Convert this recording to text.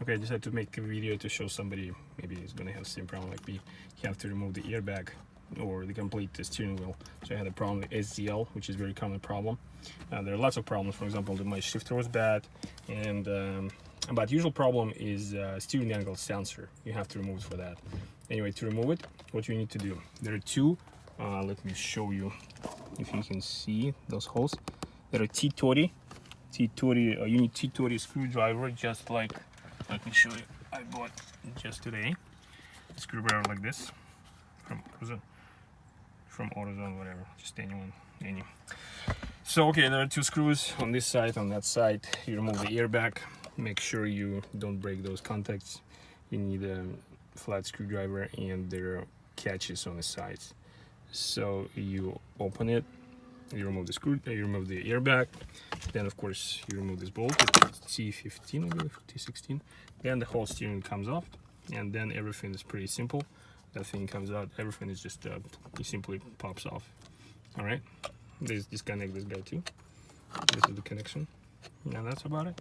Okay, I decided to make a video to show somebody maybe is gonna have the same problem like me. You have to remove the airbag or the complete steering wheel. So I had a problem with SDL, which is a very common problem. There are lots of problems. For example, my shifter was bad, and but usual problem is steering angle sensor. You have to remove it for that. Anyway, to remove it, what you need to do, there are two. Let me show you if you can see those holes. There are T30. You need T30 screwdriver, just like, let me show you. I bought just today a screwdriver like this from AutoZone, whatever, just any. So okay, there are two screws on this side, on that side. You remove the airbag. Make sure you don't break those contacts. You need a flat screwdriver, and there are catches on the sides. So you open it, you remove the screw, you remove the airbag, then of course you remove this bolt, it's T15 I believe, T16, then the whole steering comes off, and then everything is pretty simple. That thing comes out, everything is just it simply pops off. All right, disconnect this guy too. This is the connection, and that's about it.